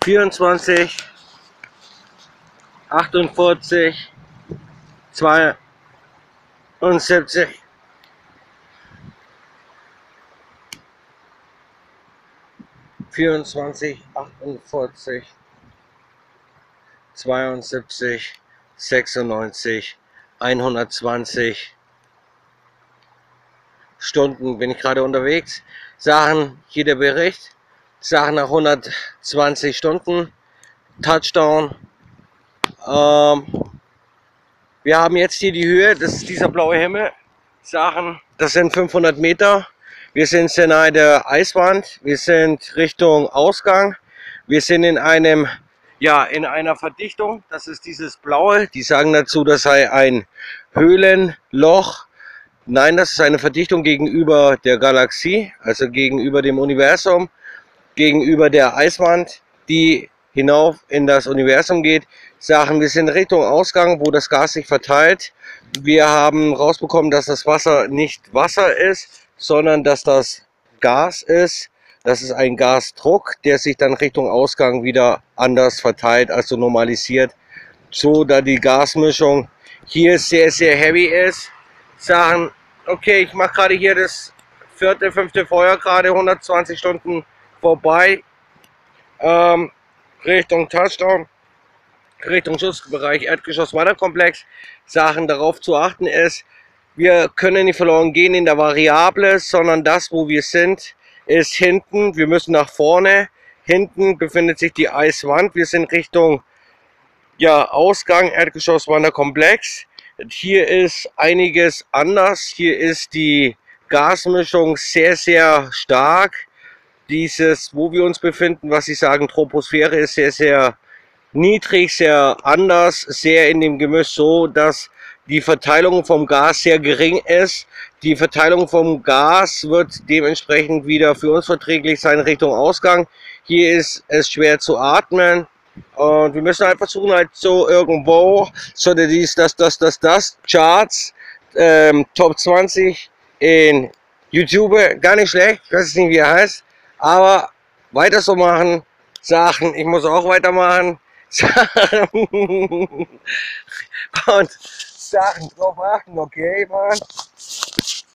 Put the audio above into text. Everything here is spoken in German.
24, 48, 72, 24, 48, 72, 96, 120 Stunden bin ich gerade unterwegs. Sachen, hier der Bericht, Sachen nach 120 Stunden, Touchdown. Wir haben jetzt hier die Höhe, das ist dieser blaue Himmel. Sachen, das sind 500 Meter. Wir sind sehr nahe der Eiswand. Wir sind Richtung Ausgang. Wir sind in einem, ja, in einer Verdichtung. Das ist dieses blaue. Die sagen dazu, das sei ein Höhlenloch. Nein, das ist eine Verdichtung gegenüber der Galaxie, also gegenüber dem Universum, gegenüber der Eiswand, die hinauf in das Universum geht. Sagen, wir sind Richtung Ausgang, wo das Gas sich verteilt. Wir haben rausbekommen, dass das Wasser nicht Wasser ist, sondern dass das Gas ist. Das ist ein Gasdruck, der sich dann Richtung Ausgang wieder anders verteilt, also normalisiert, so da die Gasmischung hier sehr, sehr heavy ist. Sagen, okay, ich mache gerade hier das 4., 5. Feuer, gerade 120 Stunden vorbei, Richtung Touchdown, Richtung Schutzbereich Erdgeschoss-Wanderkomplex. Sachen darauf zu achten ist, wir können nicht verloren gehen in der Variable, sondern das, wo wir sind, ist hinten. Wir müssen nach vorne. Hinten befindet sich die Eiswand. Wir sind Richtung, ja, Ausgang Erdgeschoss-Wanderkomplex. Hier ist einiges anders. Hier ist die Gasmischung sehr, sehr stark. Dieses, wo wir uns befinden, was sie sagen, Troposphäre, ist sehr, sehr niedrig, sehr anders, sehr in dem Gemisch so, dass die Verteilung vom Gas sehr gering ist. Die Verteilung vom Gas wird dementsprechend wieder für uns verträglich sein Richtung Ausgang. Hier ist es schwer zu atmen. Und wir müssen halt versuchen, halt so irgendwo, so das Charts, Top 20 in YouTube, gar nicht schlecht, ich weiß nicht, wie er heißt, aber weiter so machen, Sachen, ich muss auch weitermachen, und Sachen drauf achten, okay, Mann,